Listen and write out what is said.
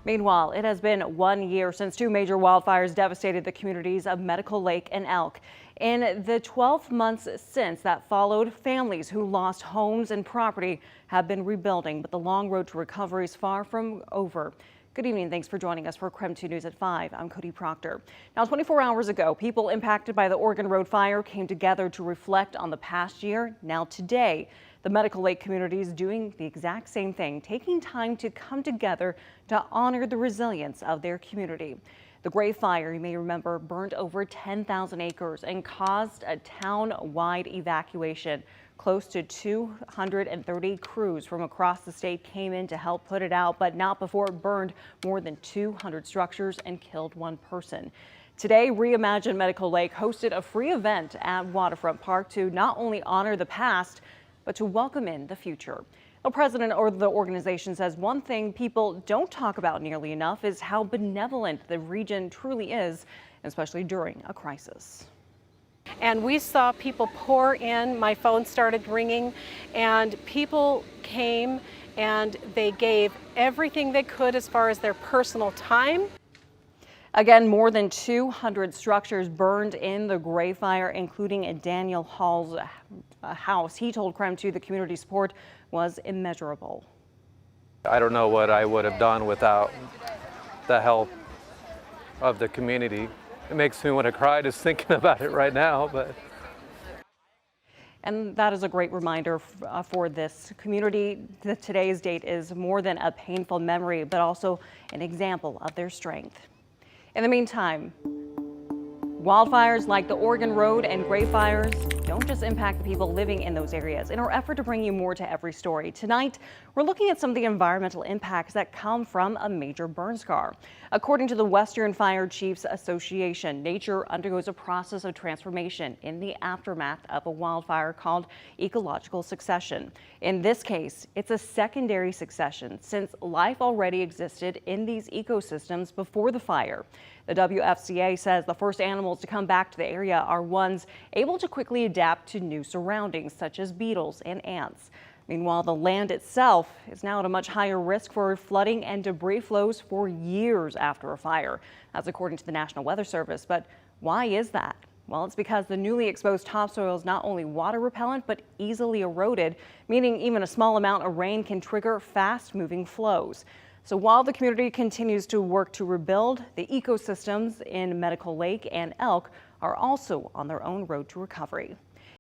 Meanwhile, it has been 1 year since two major wildfires devastated the communities of Medical Lake and Elk. In the 12 months since that followed, families who lost homes and property have been rebuilding, but the long road to recovery is far from over. Good evening. Thanks for joining us for KREM 2 News at 5. I'm Cody Proctor. Now, 24 hours ago, people impacted by the Oregon Road fire came together to reflect on the past year. Now today, the Medical Lake community is doing the exact same thing, taking time to come together to honor the resilience of their community. The Gray Fire, you may remember, burned over 10,000 acres and caused a town-wide evacuation. Close to 230 crews from across the state came in to help put it out, but not before it burned more than 200 structures and killed one person. Today, Reimagine Medical Lake hosted a free event at Waterfront Park to not only honor the past, but to welcome in the future. The president of the organization says one thing people don't talk about nearly enough is how benevolent the region truly is, especially during a crisis. And we saw people pour in. My phone started ringing and people came and they gave everything they could as far as their personal time. Again, more than 200 structures burned in the Gray Fire, including a Daniel Hall's house. He told KREM 2 the community support was immeasurable. I don't know what I would have done without the help of the community. It makes me want to cry just thinking about it right now. And that is a great reminder for this community that today's date is more than a painful memory, but also an example of their strength. In the meantime, wildfires like the Oregon Road and Gray Fires don't just impact the people living in those areas. In our effort to bring you more to every story, tonight we're looking at some of the environmental impacts that come from a major burn scar. According to the Western Fire Chiefs Association, nature undergoes a process of transformation in the aftermath of a wildfire called ecological succession. In this case, it's a secondary succession since life already existed in these ecosystems before the fire. The WFCA says the first animals to come back to the area are ones able to quickly adapt to new surroundings, such as beetles and ants. Meanwhile, the land itself is now at a much higher risk for flooding and debris flows for years after a fire. That's according to the National Weather Service. But why is that? Well, it's because the newly exposed topsoil is not only water repellent, but easily eroded, meaning even a small amount of rain can trigger fast-moving flows. So while the community continues to work to rebuild, the ecosystems in Medical Lake and Elk are also on their own road to recovery.